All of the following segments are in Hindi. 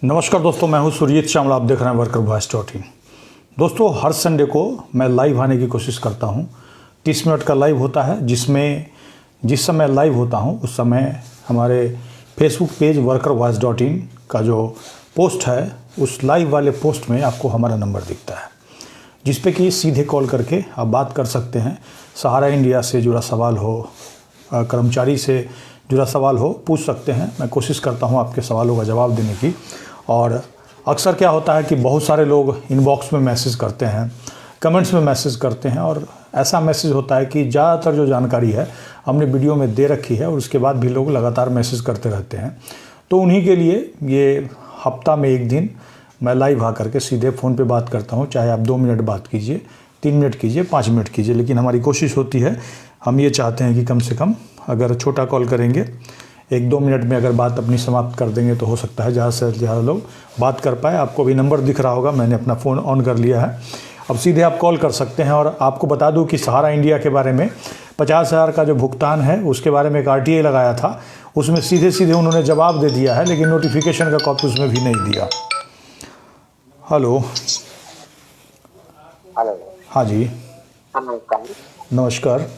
नमस्कार दोस्तों, मैं हूं सुरजीत श्यामल। आप देख रहे हैं वर्कर वॉइस डॉट इन। दोस्तों, हर संडे को मैं लाइव आने की कोशिश करता हूं। 30 मिनट का लाइव होता है, जिसमें जिस समय लाइव होता हूं उस समय हमारे Facebook page worker voice dot in का जो पोस्ट है, उस लाइव वाले पोस्ट में आपको हमारा नंबर दिखता है, जिस पे कि सीधे कॉल करके आप बात कर सकते हैं। सहारा इंडिया से जुड़ा सवाल हो, कर्मचारी से जुड़ा सवाल हो, पूछ सकते हैं। मैं कोशिश करता हूं आपके सवालों का जवाब देने की। और अक्सर क्या होता है कि बहुत सारे लोग इनबॉक्स में मैसेज करते हैं, कमेंट्स में मैसेज करते हैं, और ऐसा मैसेज होता है कि ज़्यादातर जो जानकारी है हमने वीडियो में दे रखी है और उसके बाद भी लोग लगातार मैसेज करते रहते हैं। तो उन्हीं के लिए ये हफ्ता में एक दिन मैं लाइव आकर के सीधे फ़ोन पे बात करता हूँ। चाहे आप 2 मिनट बात कीजिए, 3 मिनट कीजिए, 5 मिनट कीजिए, लेकिन हमारी कोशिश होती है, हम ये चाहते हैं कि कम से कम अगर छोटा कॉल करेंगे 1-2 मिनट में अगर बात अपनी समाप्त कर देंगे तो हो सकता है ज़्यादा से ज़्यादा लोग बात कर पाए। आपको भी नंबर दिख रहा होगा, मैंने अपना फ़ोन ऑन कर लिया है। अब सीधे आप कॉल कर सकते हैं। और आपको बता दूं कि सहारा इंडिया के बारे में 50,000 का जो भुगतान है उसके बारे में एक RTI लगाया था, उसमें सीधे सीधे उन्होंने जवाब दे दिया है, लेकिन नोटिफिकेशन का कॉपी उसमें भी नहीं दिया। हेलो। हेलो। हाँ जी, नमस्कार नमस्कार।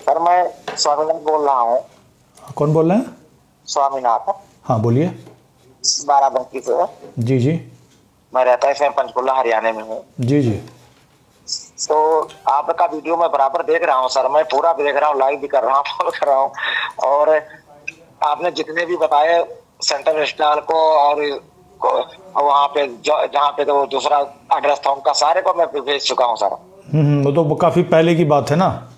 सर, मैं स्वामीनाथ बोल रहा हूँ। कौन बोल रहे हैं? स्वामीनाथ। हाँ बोलिए। बाराबंकी से। जी जी। मैं रहता इसमें पंचकुला हरियाणा में हूँ। जी जी। तो आपका वीडियो मैं बराबर देख रहा हूँ सर, मैं पूरा भी देख रहा हूँ, लाइव भी कर रहा हूँ, फॉलो कर रहा हूँ। और आपने जितने भी बताए सेंट्रल स्टार को और वहाँ पे जहाँ पे तो दूसरा एड्रेस था उनका, सारे को मैं भेज चुका हूँ सर। वो तो काफ़ी पहले की बात है ना।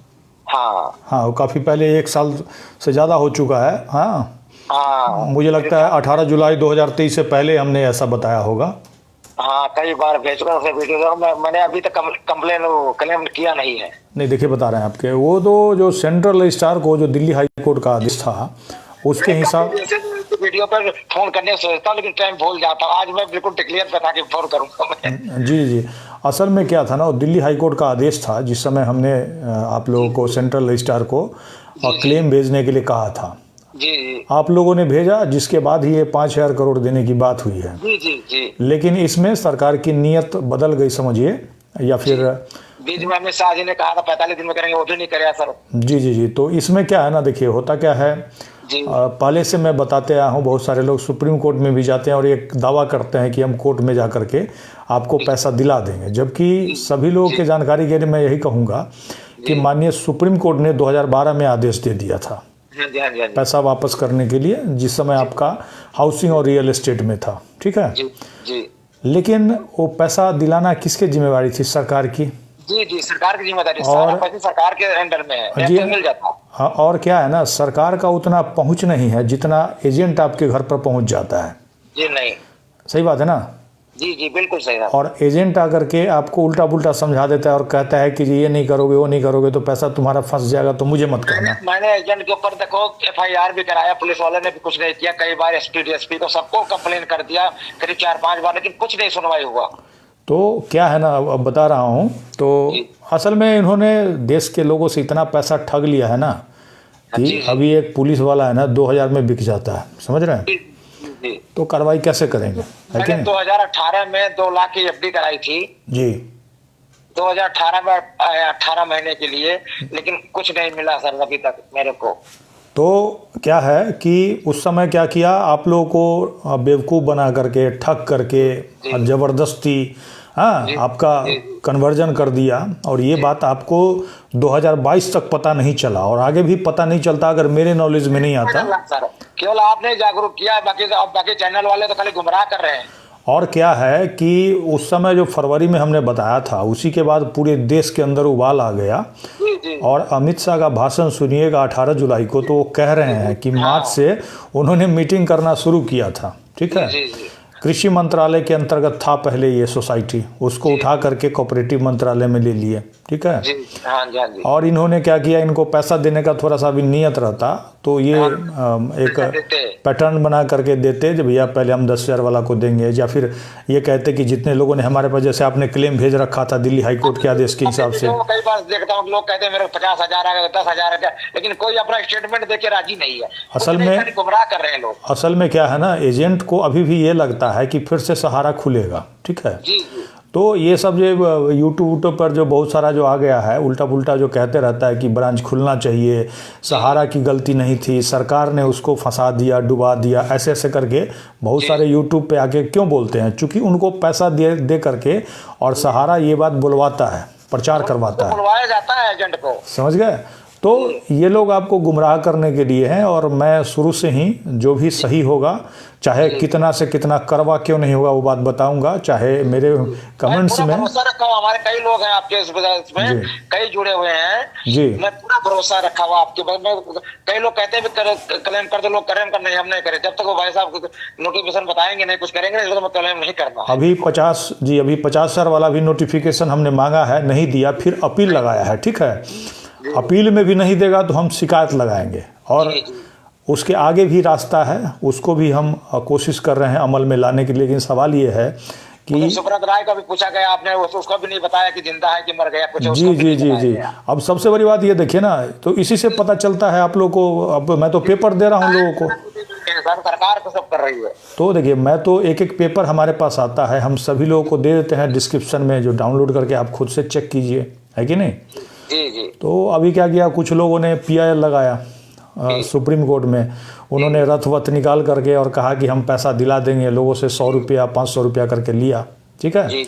हाँ हाँ, वो काफ़ी पहले, 1 साल से ज़्यादा हो चुका है। हाँ हाँ, मुझे लगता है 18 जुलाई 2023 से पहले हमने ऐसा बताया होगा। हाँ, कई बार भेज चुका हूँ वीडियो। मैंने अभी तक क्लेम किया नहीं है। नहीं, देखिए बता रहे हैं आपके, वो तो जो सेंट्रल स्टार को जो दिल्ली हाई कोर्ट का आदेश था उसके हिसाब वीडियो पर फोन करने सोचता हूँ, लेकिन टाइम भूल जाता हूँ। आज मैं बिल्कुल क्लियर पे था कि फोन करूंगा मैं। जी जी। असल में क्या था ना, दिल्ली हाई कोर्ट का आदेश था, जिस समय हमने आप लोगों को सेंट्रल स्टार को क्लेम भेजने के लिए कहा था। जी जी। आप लोगों ने भेजा, जिसके बाद ही ये 5,000 करोड़ देने की बात हुई है। जी जी जी। लेकिन इसमें सरकार की नीयत बदल गई समझिए, या फिर बीच में अमित शाह जी ने कहा था 45 दिन में करेंगे, वो भी नहीं करे सर। जी जी जी। तो इसमें क्या है ना, देखिए होता क्या है, पहले से मैं बताते आया हूँ, बहुत सारे लोग सुप्रीम कोर्ट में भी जाते हैं और एक दावा करते हैं कि हम कोर्ट में जा करके आपको पैसा दिला देंगे, जबकि सभी लोगों की जानकारी के लिए मैं यही कहूँगा कि माननीय सुप्रीम कोर्ट ने 2012 में आदेश दे दिया था पैसा वापस करने के लिए, जिस समय आपका हाउसिंग और रियल एस्टेट में था। ठीक है जी। लेकिन वो पैसा दिलाना किसकी जिम्मेवारी थी? सरकार की। जी जी, सरकार की जिम्मेदारी, और सारा पैसा सरकार के अंडर में है, जी मिल जाता। हाँ, और क्या है ना, सरकार का उतना पहुंच नहीं है जितना एजेंट आपके घर पर पहुंच जाता है। जी नहीं, सही बात है ना। जी जी, बिल्कुल सही है। और एजेंट आकर के आपको उल्टा पुल्टा समझा देता है और कहता है कि ये नहीं करोगे, वो नहीं करोगे तो पैसा तुम्हारा फंस जाएगा, तो मुझे मत करना। मैंने एजेंट के ऊपर देखो FIR भी कराया, पुलिस वाले ने भी कुछ नहीं किया। कई बार SP DSP को सबको कंप्लेन कर दिया, करीब 4-5 बार, लेकिन कुछ नहीं सुनवाई हुआ। तो क्या है ना, अब बता रहा हूँ, तो असल में इन्होंने देश के लोगों से इतना पैसा ठग लिया है ना कि अभी एक पुलिस वाला है ना 2000 में बिक जाता है, समझ रहे हैं। तो कार्रवाई कैसे करेंगे? मैंने 2018 में 2 लाख की FD कराई थी जी। 2018 में 18 महीने के लिए, लेकिन कुछ नहीं मिला सर अभी तक मेरे को। तो क्या है कि उस समय क्या किया, आप लोगों को बेवकूफ़ बना करके, ठग करके, ज़बरदस्ती आपका कन्वर्जन कर दिया। और ये बात आपको 2022 तक पता नहीं चला, और आगे भी पता नहीं चलता अगर मेरे नॉलेज में नहीं आता। सर केवल आपने जागरूक किया, बाकी चैनल वाले तो खाली गुमराह कर रहे हैं। और क्या है कि उस समय जो फरवरी में हमने बताया था, उसी के बाद पूरे देश के अंदर उबाल आ गया। और अमित शाह का भाषण सुनिएगा 18 जुलाई को, तो वो कह रहे हैं कि मार्च से उन्होंने मीटिंग करना शुरू किया था। ठीक है, कृषि मंत्रालय के अंतर्गत था पहले ये सोसाइटी, उसको उठा करके कोऑपरेटिव मंत्रालय में ले लिए, ठीक है। जी हाँ जी, हाँ जी। और इन्होंने क्या किया, इनको पैसा देने का थोड़ा सा भी नियत रहता तो ये एक पैटर्न बना करके देते, जब भैया पहले हम 10,000 वाला को देंगे, या फिर ये कहते कि जितने लोगों ने हमारे पास, जैसे आपने क्लेम भेज रखा था दिल्ली हाई कोर्ट के आदेश के हिसाब से। कई बार देखता हूँ लोग कहते हैं मेरे 50,000 आ गया, 10,000 आ गया, लेकिन कोई अपना स्टेटमेंट देके राजी नहीं है। असल में गुमराह कर रहे हैं लोग। असल में क्या है ना, एजेंट को अभी भी ये लगता है कि फिर से सहारा खुलेगा, ठीक है। जी जी। तो ये सब जो यूट्यूब पर जो बहुत सारा जो आ गया है, उल्टा पुल्टा जो कहते रहता है कि ब्रांच खुलना चाहिए, सहारा की गलती नहीं थी, सरकार ने उसको फंसा दिया, डुबा दिया, ऐसे ऐसे करके बहुत सारे यूट्यूब पे आके क्यों बोलते हैं, चूंकि उनको पैसा दे करके और सहारा ये बात बुलवाता है, प्रचार करवाता है, बुलवाया जाता है एजेंट को, समझ गए। तो ये लोग आपको गुमराह करने के लिए हैं, और मैं शुरू से ही जो भी सही होगा, चाहे कितना से कितना करवा क्यों नहीं होगा वो बात बताऊंगा, चाहे मेरे कमेंट्स में। भरोसा रखा हुआ, हमारे कई लोग हैं आपके इसमें, कई जुड़े हुए हैं जी, मैं पूरा भरोसा रखा हुआ आपके बारे में। कई लोग कहते हैं क्लेम कर दो, लोग क्लेम कर नहीं, हम नहीं करें, जब तक वो भाई साहब नोटिफिकेशन बताएंगे नहीं, कुछ करेंगे नहीं, तो मैं क्लेम नहीं करना। अभी 50,000 वाला भी नोटिफिकेशन हमने मांगा है, नहीं दिया, फिर अपील लगाया है, ठीक है। अपील में भी नहीं देगा तो हम शिकायत लगाएंगे, और उसके आगे भी रास्ता है, उसको भी हम कोशिश कर रहे हैं अमल में लाने के लिए। लेकिन सवाल ये है कि सुब्रत राय का भी पूछा गया, आपने उसको भी नहीं बताया कि जिंदा है कि मर गया कुछ। जी जी जी जी। अब सबसे बड़ी बात ये देखिए ना, तो इसी से पता चलता है आप लोग को। अब मैं तो पेपर दे रहा हूँ लोगों को, सरकार को सब कर रही है। तो देखिए, मैं तो एक एक पेपर हमारे पास आता है, हम सभी लोगों को दे देते हैं डिस्क्रिप्शन में, जो डाउनलोड करके आप खुद से चेक कीजिए, है कि नहीं। जी जी। तो अभी क्या किया, कुछ लोगों ने PIL लगाया सुप्रीम कोर्ट में, उन्होंने रथ वथ निकाल करके और कहा कि हम पैसा दिला देंगे लोगों से, 100 रुपया 500 रुपया करके लिया, ठीक है।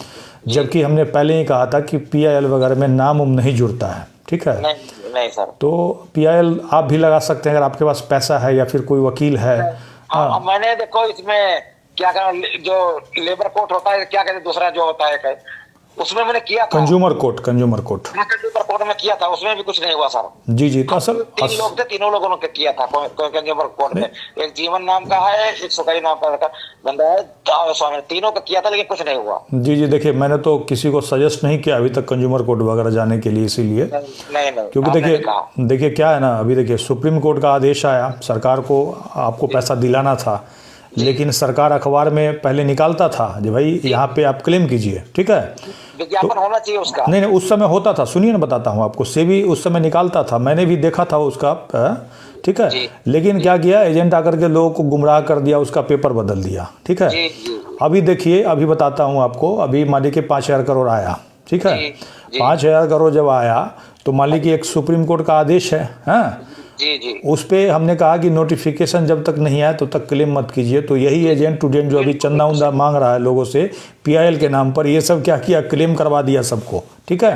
जबकि हमने पहले ही कहा था कि PIL वगैरह में नाम नहीं जुड़ता है, ठीक है। नहीं सर। तो PIL आप भी लगा सकते हैं अगर आपके पास पैसा है या फिर कोई वकील है। हाँ, मैंने देखो इसमें क्या कहना, जो लेबर कोर्ट होता है, क्या कहते हैं दूसरा जो होता है, उसमें मैंने किया था कंज्यूमर कोर्ट कंज्यूमर कोर्ट में किया था, उसमें भी कुछ नहीं हुआ सर। जी जी। तो असल 3 लोग थे, तीनों लोगों ने किया था कंज्यूमर कोर्ट में। एक जीवन नाम का है, एक सुकई नाम का बंदा है, स्वामी, तीनों का किया था, लेकिन कुछ नहीं हुआ। जी जी। देखिए, मैंने तो किसी को सजेस्ट नहीं किया अभी तक कंज्यूमर कोर्ट वगैरह जाने के लिए, इसीलिए नहीं, क्योंकि देखिए क्या है ना, अभी देखिए सुप्रीम कोर्ट का आदेश आया, सरकार को आपको पैसा दिलाना था, लेकिन सरकार अखबार में पहले निकालता था जो भाई यहाँ पे आप क्लेम कीजिए, ठीक है, विज्ञापन होना चाहिए उसका। नहीं, उस समय होता था, सुनिए ना बताता हूँ आपको, सेबी उस समय निकालता था, मैंने भी देखा था उसका, ठीक है। लेकिन क्या किया, एजेंट आकर के लोगों को गुमराह कर दिया, उसका पेपर बदल दिया, ठीक है। अभी देखिए, अभी बताता हूँ आपको, अभी मान लीजिए 5,000 करोड़ आया, ठीक है। 5,000 करोड़ जब आया तो मान लीजिए एक सुप्रीम कोर्ट का आदेश है, हाँ जी जी, उस पे हमने कहा कि नोटिफिकेशन जब तक नहीं आए तो तक क्लेम मत कीजिए। तो यही एजेंट जो अभी चंदा उंदा मांग रहा है लोगों से PIL के नाम पर, ये सब क्या किया, क्लेम करवा दिया सबको, ठीक है।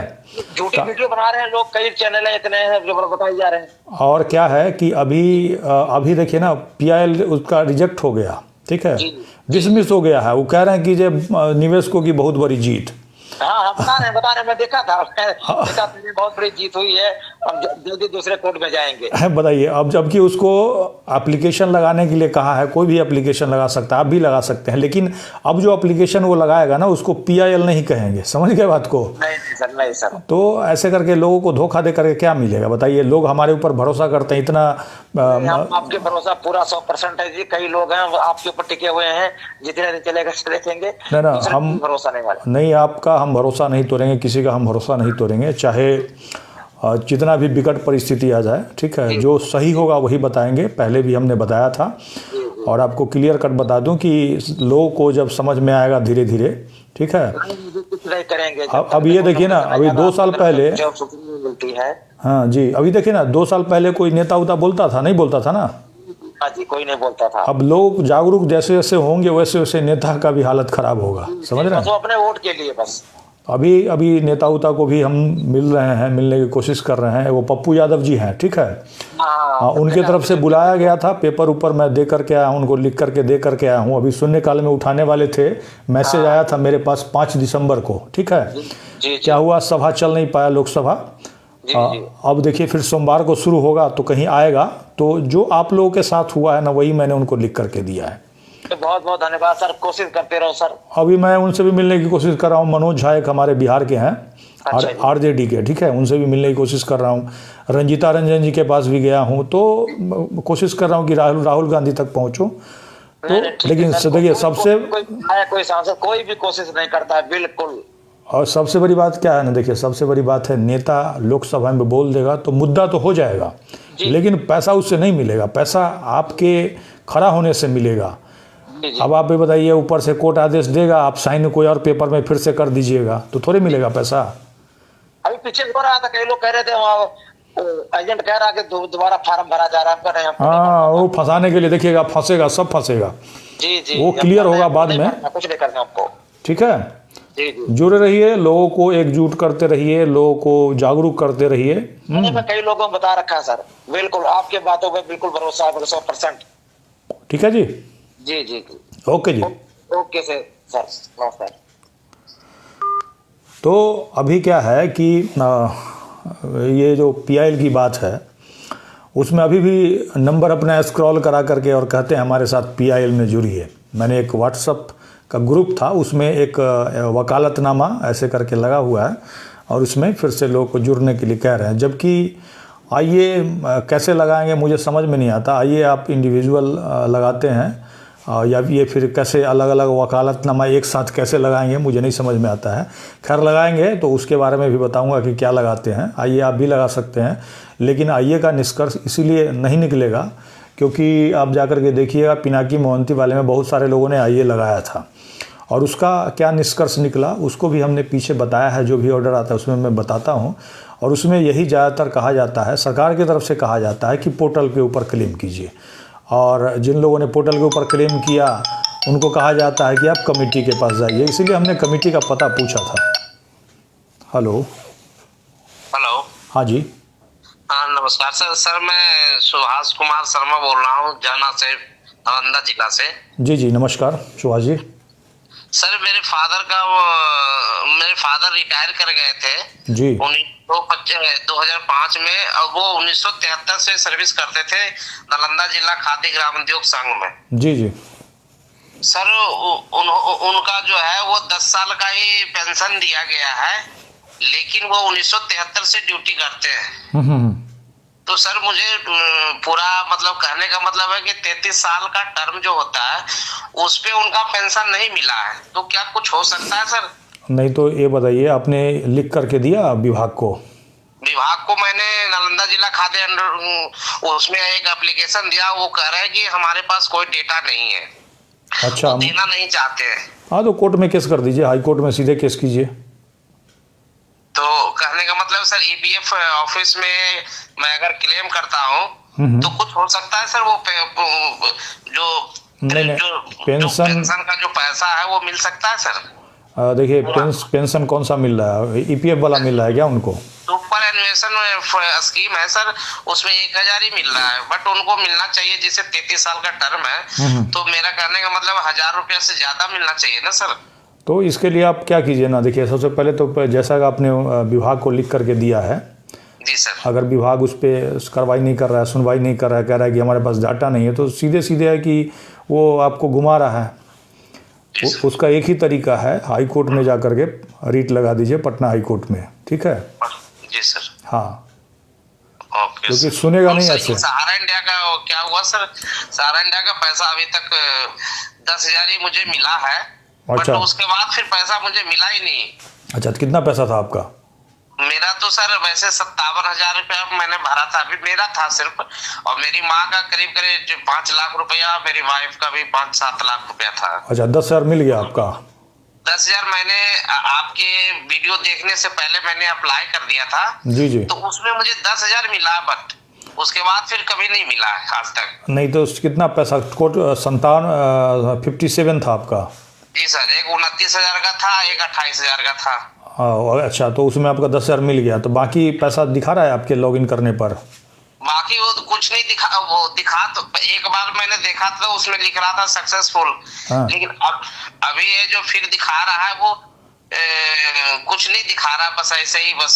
झूठी वीडियो बना रहे हैं लोग, कई चैनल है इतने हैं जो बताए जा रहे हैं। और क्या है कि अभी देखिए ना, PIL उसका रिजेक्ट हो गया, ठीक है, डिसमिस हो गया है। वो कह रहे हैं कि निवेशकों की बहुत बड़ी जीत। हाँ, बता रहे हैं, मैं देखा था, बहुत बड़ी जीत हुई है, अब जल्दी दूसरे कोर्ट में जाएंगे। बताइए, अब जबकि उसको एप्लीकेशन लगाने के लिए कहा है, कोई भी एप्लीकेशन लगा सकता है, आप भी लगा सकते हैं, लेकिन अब जो एप्लीकेशन वो लगाएगा ना, उसको PIL नहीं कहेंगे, समझ गए बात को। नहीं सर। तो ऐसे करके लोगों को धोखा दे करके क्या मिलेगा, बताइए। लोग हमारे ऊपर भरोसा करते हैं इतना। आपके भरोसा पूरा 100% है जी। कई लोग हैं आपके ऊपर टिके हुए हैं, जितने दिन चलेगा चलेंगे। ना, हम भरोसा नहीं वाले। नहीं, आपका हम भरोसा नहीं तोड़ेंगे, किसी का हम भरोसा नहीं तोड़ेंगे, चाहे जितना भी विकट परिस्थिति आ जाए, ठीक है। जो सही होगा वही बताएंगे, पहले भी हमने बताया था, और आपको क्लियर कट बता दूं कि लोगों को जब समझ में आएगा धीरे धीरे, ठीक है। कुछ नहीं करेंगे। अब ये देखिए ना, अभी 2 साल पहले, मिलती है, हाँ जी, अभी देखिए ना, 2 साल पहले कोई नेता उता बोलता था, नहीं बोलता था ना। हाँ जी, कोई नहीं बोलता था। अब लोग जागरूक जैसे जैसे होंगे वैसे वैसे नेता का भी हालत खराब होगा, समझ रहे हैं। अपने वोट के लिए बस। अभी नेता उता को भी हम मिल रहे हैं, मिलने की कोशिश कर रहे हैं। वो पप्पू यादव जी हैं, ठीक है, हाँ, उनके तरफ से बुलाया गया था, पेपर ऊपर मैं दे करके आया हूँ, उनको लिख करके दे करके आया हूँ। अभी शून्यकाल में उठाने वाले थे, मैसेज आया था मेरे पास 5 दिसंबर को, ठीक है। क्या हुआ, सभा चल नहीं पाया, लोकसभा। अब देखिए फिर सोमवार को शुरू होगा तो कहीं आएगा। तो जो आप लोगों के साथ हुआ है ना, वही मैंने उनको लिख करके दिया है। बहुत बहुत धन्यवाद सर, कोशिश करते रहो सर। अभी मैं उनसे भी मिलने की कोशिश कर रहा हूँ। मनोज झा एक हमारे बिहार के हैं, अच्छा जी। RJD के, ठीक है, उनसे भी मिलने की कोशिश कर रहा हूँ। रंजीता रंजन जी के पास भी गया हूँ, तो कोशिश कर रहा हूँ कि राहुल गांधी तक पहुँचूँ। तो लेकिन देखिए, सबसे कोई सांसद कोई भी कोशिश नहीं करता है, बिल्कुल। और सबसे बड़ी बात क्या है ना, देखिए सबसे बड़ी बात है, नेता लोकसभा में बोल देगा तो मुद्दा तो हो जाएगा, लेकिन पैसा उससे नहीं मिलेगा। पैसा आपके खड़ा होने से मिलेगा। अब आप भी बताइए, ऊपर से कोर्ट आदेश देगा, आप साइन कोई और पेपर में फिर से कर दीजिएगा तो थोड़े मिलेगा पैसा। अभी पीछे हो रहा था, कई लोग कह रहे थे वहाँ एजेंट कह रहा है कि दोबारा फार्म भरा जा रहा है। हाँ, वो फंसाने के लिए, देखिएगा फंसेगा, सब फंसेगा। जी, वो क्लियर होगा बाद में, कुछ नहीं करना आपको। ठीक है, जी। जुड़े रहिए, लोगों को एकजुट करते रहिए, लोगों को जागरूक करते रहिए। मैं कई लोगों को बता रखा है सर, बिल्कुल आपके बातों पर बिल्कुल भरोसा है, 100%। ठीक है जी। जी। ओके जी। ओके सर, नमस्कार। तो अभी क्या है कि ये जो PIL की बात है, उसमें अभी भी नंबर अपना स्क्रॉल करा करके और कहते हैं हमारे साथ PIL में जुड़िए। मैंने एक व्हाट्सअप का ग्रुप था, उसमें एक वकालतनामा ऐसे करके लगा हुआ है, और उसमें फिर से लोगों को जुड़ने के लिए कह रहे हैं। जबकि आइए कैसे लगाएंगे मुझे समझ में नहीं आता। आइए आप इंडिविजुअल लगाते हैं या ये फिर कैसे अलग अलग वकालतनामा एक साथ कैसे लगाएंगे, मुझे नहीं समझ में आता है। खैर, लगाएंगे तो उसके बारे में भी बताऊंगा कि क्या लगाते हैं। आइए आप भी लगा सकते हैं, लेकिन आइए का निष्कर्ष इसीलिए नहीं निकलेगा क्योंकि आप जाकर के देखिएगा, पिनाकी मोहंती वाले में बहुत सारे लोगों ने आइए लगाया था, और उसका क्या निष्कर्ष निकला उसको भी हमने पीछे बताया है। जो भी ऑर्डर आता है उसमें मैं बताता हूँ, और उसमें यही ज़्यादातर कहा जाता है, सरकार की तरफ से कहा जाता है कि पोर्टल के ऊपर क्लेम कीजिए। और जिन लोगों ने पोर्टल के ऊपर क्लेम किया उनको कहा जाता है कि आप कमेटी के पास जाइए। इसीलिए हमने कमेटी का पता पूछा था। हेलो। हाँ जी। हाँ, नमस्कार सर, मैं सुभाष कुमार शर्मा बोल रहा हूँ, जाना से, नालंदा जिला से। जी, नमस्कार सुभाष जी। सर, मेरे फादर रिटायर कर गए थे जी 2005 में, और वो 1973 से सर्विस करते थे नालंदा जिला खादी ग्राम उद्योग संघ में। जी सर, उनका जो है वो 10 साल का ही पेंशन दिया गया है, लेकिन वो 1973 से ड्यूटी करते हैं। तो सर, मुझे पूरा मतलब कहने का मतलब है कि 33 साल का टर्म जो होता है उस पे उनका पेंशन नहीं मिला है, तो क्या कुछ हो सकता है सर? नहीं तो ये बताइए, आपने लिख करके दिया विभाग को? विभाग को मैंने नालंदा जिला खाद्य उसमें एक एप्लीकेशन दिया, वो कह रहे हैं कि हमारे पास कोई डेटा नहीं है। अच्छा, तो देना नहीं चाहते हैं। हाँ, तो कोर्ट में केस कर दीजिए, हाई कोर्ट में सीधे केस कीजिए। तो कहने का मतलब सर, EPF ऑफिस में मैं अगर क्लेम करता हूँ तो कुछ हो सकता है सर? वो पेंशन का जो पैसा है वो मिल सकता है सर? देखिए, पेंशन कौन सा मिल रहा है? EPF वाला मिल रहा है क्या उनको? सुपर एनुएशन स्कीम है सर, उसमें 1000 ही मिल रहा है, बट उनको मिलना चाहिए, जिसे 33 साल का टर्म है, तो मेरा कहने का मतलब 1000 रुपया से ज्यादा मिलना चाहिए ना सर? तो इसके लिए आप क्या कीजिए ना, देखिए सबसे पहले तो जैसा कि आपने विभाग को लिख करके दिया है, जी सर, अगर विभाग उस पर कार्रवाई नहीं कर रहा है, सुनवाई नहीं कर रहा है, कह रहा है कि हमारे पास डाटा नहीं है, तो सीधे है कि वो आपको घुमा रहा है। उसका एक ही तरीका है, हाई कोर्ट में जा करके रीट लगा दीजिए, पटना हाई कोर्ट में, ठीक है? जी सर। हाँ, ओके, क्योंकि सुनेगा नहीं ऐसे। सहारा इंडिया का क्या हुआ सर? सहारा इंडिया का पैसा अभी तक 10,000 ही मुझे मिला है। अच्छा, बट उसके बाद फिर पैसा मुझे मिला ही नहीं। अच्छा, तो कितना पैसा था आपका? मेरा तो सर वैसे 57,000 रुपया मैंने भरा था, अभी मेरा था सिर्फ, और मेरी माँ का करीब 5 लाख रुपया, मेरी वाइफ का भी 5-7 लाख रुपया था। अच्छा, 10,000 मिल गया आपका? 10,000 मैंने आपके वीडियो देखने से पहले मैंने अप्लाई कर दिया था। जी। तो उसमें मुझे 10,000 मिला, बट उसके बाद फिर कभी नहीं मिला है आज तक। नहीं तो कितना पैसा? कोट 57 था आपका? जी सर, एक 29,000 का था, एक 28,000 का था। अच्छा, तो उसमें आपका 10,000 मिल गया, तो बाकी पैसा दिखा रहा है आपके लॉगिन करने पर? बाकी वो कुछ नहीं दिखा, वो दिखा तो एक बार मैंने देखा था, उसमें लिख रहा था सक्सेसफुल। हाँ। लेकिन अभी ये जो फिर दिखा रहा है वो कुछ नहीं दिखा रहा, बस ऐसे ही बस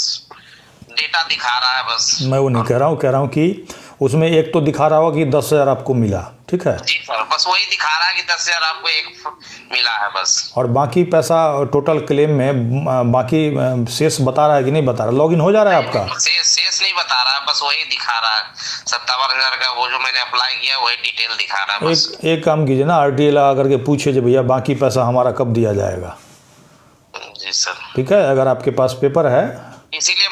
डेटा दिखा रहा है बस। मैं वो नहीं कह रहा हूँ कि उसमें एक तो दिखा रहा होगा कि 10,000 आपको मिला, ठीक है। जी सर, बस वही दिखा रहा है कि 10,000 आपको एक मिला है बस। और बाकी पैसा टोटल क्लेम में बाकी शेष बता रहा है कि नहीं बता रहा? लॉगिन हो जा रहा है आपका? शेष नहीं बता रहा है, बस वही दिखा रहा है 57,000 का, वो जो मैंने अप्लाई किया वही डिटेल दिखा रहा है बस। एक काम कीजिए ना, RTA लगा करके पूछिए कि भैया बाकी पैसा हमारा कब दिया जाएगा। जी सर, ठीक है, अगर आपके पास पेपर है। इसलिए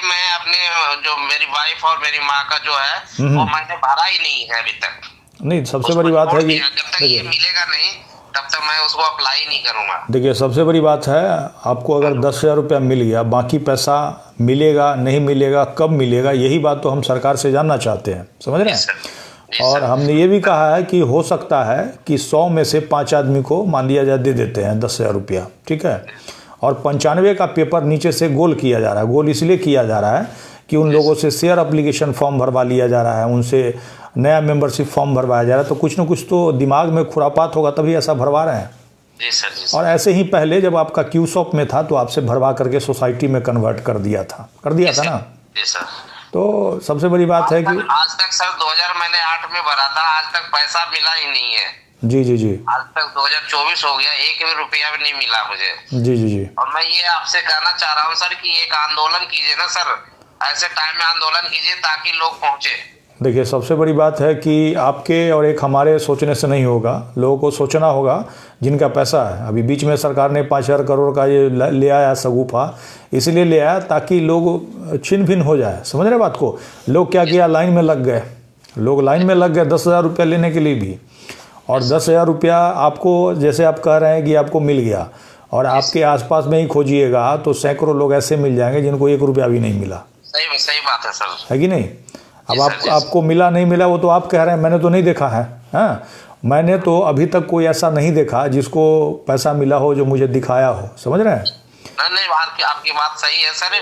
मैं अपने जो मेरी वाइफ और मेरी माँ का जो है वो मैंने भरा ही नहीं है अभी तक। नहीं, सबसे बड़ी बात है कि जब तक ये मिलेगा नहीं तब तक मैं उसको अप्लाई नहीं करूंगा। देखिए, सबसे बड़ी बात है, आपको अगर 10,000 रुपया मिल गया, बाकी पैसा मिलेगा नहीं मिलेगा, कब मिलेगा, यही बात तो हम सरकार से जानना चाहते हैं, समझ रहे हैं। और हमने ये भी कहा है कि हो सकता है कि 100 में से 5 आदमी को मान लिया जाए दे देते हैं 10,000 रुपया, ठीक है। और 95 का पेपर नीचे से गोल किया जा रहा है। गोल इसलिए किया जा रहा है कि उन लोगों से शेयर एप्लीकेशन फॉर्म भरवा लिया जा रहा है, उनसे नया मेंबरशिप फॉर्म भरवाया जा रहा है। तो कुछ ना कुछ तो दिमाग में खुरापात होगा, तभी ऐसा भरवा रहे हैं। जी सर, जी सर। और ऐसे ही पहले जब आपका क्यू शॉप में था तो आपसे भरवा करके सोसाइटी में कन्वर्ट कर दिया था ना। जी सर। तो सबसे बड़ी बात है कि आज तक सर 2000 मैंने 8 में भरा था, आज तक पैसा मिला ही नहीं है। जी जी जी, आज तक 2024 हो गया, एक भी रुपया भी नहीं मिला मुझे। जी जी जी। और मैं ये आपसे कहना चाह रहा हूँ सर कि एक आंदोलन कीजिए ना सर, ऐसे टाइम में आंदोलन कीजिए ताकि लोग पहुंचे। देखिए, सबसे बड़ी बात है कि आपके और एक हमारे सोचने से नहीं होगा, लोगों को सोचना होगा जिनका पैसा है। अभी बीच में सरकार ने 5,000 करोड़ का ये ले आया सगुफा, इसलिए ले आया ताकि लोग छिन भिन हो जाए, समझ रहे बात को। लोग क्या किया, लाइन में लग गए, लोग लाइन में लग गए 10,000 रुपया लेने के लिए भी। और 10,000 रुपया आपको, जैसे आप कह रहे हैं कि आपको मिल गया, और आपके आसपास में ही खोजिएगा तो सैकड़ों लोग ऐसे मिल जाएंगे जिनको 1 रुपया भी नहीं मिला। सही बात है सर, है कि नहीं? अब आपको मिला नहीं मिला वो तो आप कह रहे हैं, मैंने तो नहीं देखा है। हाँ, मैंने तो अभी तक कोई ऐसा नहीं देखा जिसको पैसा मिला हो जो मुझे दिखाया हो, समझ रहे हैं? नहीं, आपकी बात सही है सर।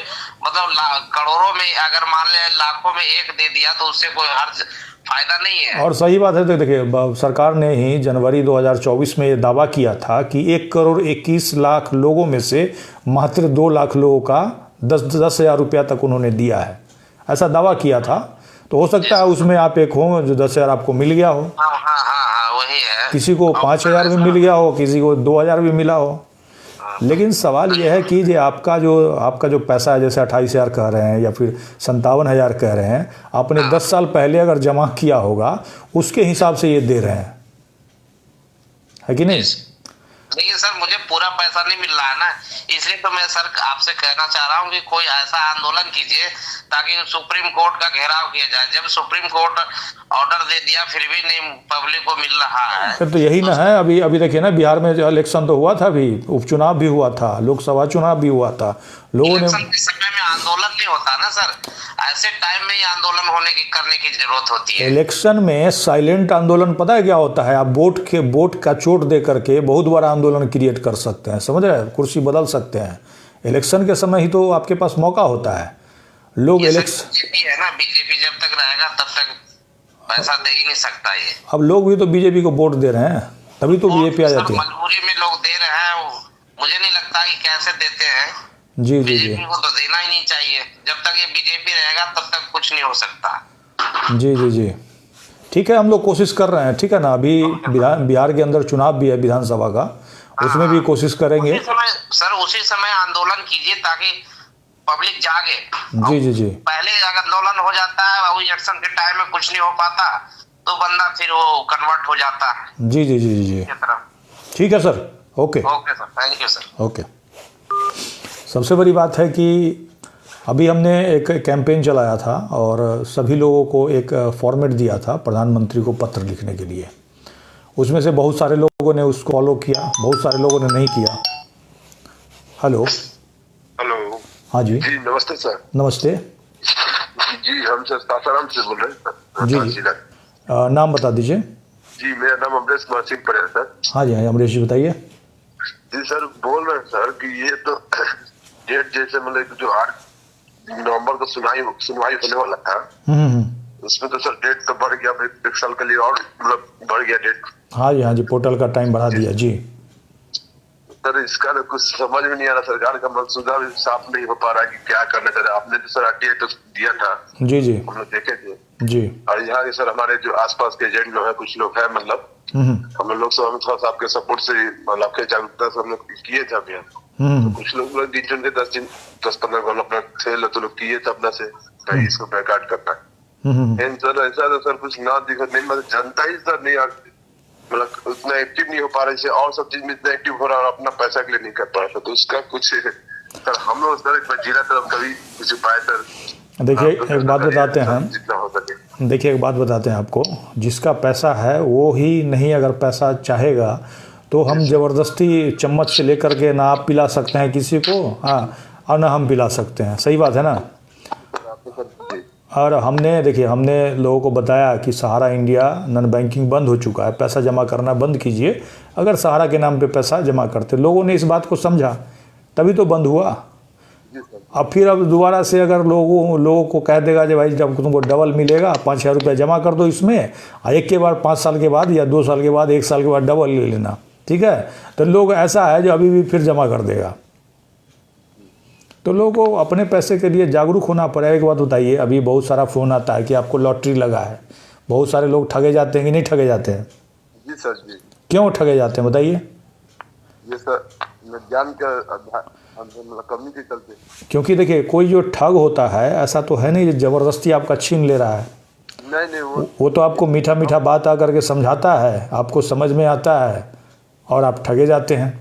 मतलब करोड़ों में अगर मान ले लाखों में एक दे दिया तो उससे कोई हर्ज फायदा नहीं है। और सही बात है। तो देखिए, सरकार ने ही जनवरी 2024 में ये दावा किया था कि 1,21,00,000 लोगों में से मात्र 2 लाख लोगों का 10,000 रुपया तक उन्होंने दिया है, ऐसा दावा किया था। तो हो सकता है उसमें आप एक हो जो 10,000 आपको मिल गया हो। हाँ, वही है। किसी को 5,000 भी मिल गया हो, किसी को 2,000 भी मिला हो। लेकिन सवाल यह है कि जो आपका जो पैसा है, जैसे 28,000 कह रहे हैं या फिर 57,000 कह रहे हैं, आपने 10 साल पहले अगर जमा किया होगा उसके हिसाब से ये दे रहे हैं, है कि नहीं? लेकिन सर मुझे पूरा पैसा नहीं मिल रहा है ना, इसलिए तो मैं सर आपसे कहना चाह रहा हूँ कि कोई ऐसा आंदोलन कीजिए ताकि सुप्रीम कोर्ट का घेराव किया जाए। जब सुप्रीम कोर्ट ऑर्डर दे दिया फिर भी नहीं पब्लिक को मिल रहा है, तो यही ना है। अभी देखिए ना, बिहार में जो इलेक्शन तो हुआ था, अभी उपचुनाव भी हुआ था, लोकसभा चुनाव भी हुआ था। लोगों ने इलेक्शन के समय में आंदोलन नहीं होता ना सर, ऐसे टाइम में ही आंदोलन करने की जरूरत होती है। इलेक्शन में साइलेंट आंदोलन पता है क्या होता है? आप वोट का चोट दे करके बहुत बड़ा आंदोलन क्रिएट कर सकते हैं, समझ रहे हैं? कुर्सी बदल सकते हैं। इलेक्शन के समय ही तो आपके पास मौका होता है। लोग इलेक्शन है ना, बीजेपी जब तक रहेगा तब तक पैसा दे ही नहीं सकता ये। अब लोग भी तो बीजेपी को वोट दे रहे हैं, तभी तो बीजेपी आ जाती है। मजबूरी में लोग दे रहे हैं, मुझे नहीं लगता कि कैसे देते हैं। जी जी जी, बीजेपी को तो देना ही नहीं चाहिए। जब तक ये बीजेपी रहेगा तब तक कुछ नहीं हो सकता। जी जी जी, ठीक है, हम लोग कोशिश कर रहे हैं, ठीक है ना। अभी बिहार के अंदर चुनाव भी है विधानसभा का, उसमें भी कोशिश करेंगे। उसी समय आंदोलन कीजिए ताकि पब्लिक जागे। जी जी जी, पहले अगर आंदोलन हो जाता है और इलेक्शन के टाइम में कुछ नहीं हो पाता तो बंदा फिर वो कन्वर्ट हो जाता है। जी जी जी जी, ठीक है sir, okay sir, thank you sir. Okay. सबसे बड़ी बात है कि अभी हमने एक कैंपेन चलाया था और सभी लोगों को एक फॉर्मेट दिया था प्रधानमंत्री को पत्र लिखने के लिए। उसमें से बहुत सारे लोगों ने उसको फॉलो किया, बहुत सारे लोगों ने नहीं किया। हेलो हाँ जी नमस्ते सर। नमस्ते जी, हम सर सासाराम से बोल रहे हैं। जी नाम बता दीजिए। जी, मेरा नाम अमरेश कुमार सिंह पड़ेगा सर। हाँ जी अमरेश जी बताइए। जी सर, बोल रहे हैं सर कि ये तो डेट जैसे मतलब जो 8 नवंबर को सुनवाई होने वाला था, उसमें तो सर डेट तो बढ़ गया, 1 साल के लिए और मतलब बढ़ गया डेट। हाँ जी पोर्टल का टाइम बढ़ा दिया जी। सर इसका तो कुछ समझ में नहीं आ रहा, सरकार का मंसूबा भी साफ नहीं हो पा रहा है कि क्या करना चाह रहा है। आपने तो सर RTA तो दिया था, जी जी, हम लोग देखे थे। जी। और यहाँ के सर हमारे जो आसपास के एजेंट लोग हैं, कुछ लोग हैं मतलब हम लोग सब हम थोड़ा सा आपके सपोर्ट से मतलब आपके जागरूकता से हम लोग किए थे अभियान। तो कुछ लोग दिन चुन के 10-15 कॉल अपना थे तो लोग किए थे अपना से भाई इसको बैकआउट करना है। सर ऐसा तो सर कुछ ना दिक्कत नहीं, मतलब जनता ही सर नहीं मतलब उतना एक्टिव नहीं हो पा रही है और सब चीज में इतना एक्टिव हो रहा है और अपना पैसा के लिए नहीं कर पा रहा, तो उसका कुछ सर हम लोग सर जिला तरफ कभी कुछ उपाय सर देखिए एक बात बताते हैं, जितना हो सके। देखिए एक बात बताते हैं आपको, जिसका पैसा है वो ही नहीं अगर पैसा चाहेगा तो हम ज़बरदस्ती चम्मच से लेकर के ना आप पिला सकते हैं किसी को, हाँ, और ना हम पिला सकते हैं। सही बात है ना। और हमने देखिए हमने लोगों को बताया कि सहारा इंडिया नॉन बैंकिंग बंद हो चुका है, पैसा जमा करना बंद कीजिए। अगर सहारा के नाम पे पैसा जमा करते, लोगों ने इस बात को समझा तभी तो बंद हुआ। अब फिर अब दोबारा से अगर लोगों को कह देगा कि भाई जब तुमको डबल मिलेगा 5,000 रुपया जमा कर दो इसमें, एक के बाद 5 साल के बाद या 2 साल के बाद 1 साल के बाद डबल ले लेना, ठीक है, तो लोग ऐसा है जो अभी भी फिर जमा कर देगा। तो लोगों को अपने पैसे के लिए जागरूक होना पड़ेगा। एक बात बताइए, अभी बहुत सारा फ़ोन आता है कि आपको लॉटरी लगा है, बहुत सारे लोग ठगे जाते हैं कि नहीं ठगे जाते हैं? जी सर जी। क्यों ठगे जाते हैं बताइए? ये सर ज्ञान का कमी के चलते। क्योंकि देखिए कोई जो ठग होता है ऐसा तो है नहीं ज़बरदस्ती आपका छीन ले रहा है। नहीं वो तो आपको मीठा मीठा बात आकर के समझाता है, आपको समझ में आता है और आप ठगे जाते हैं।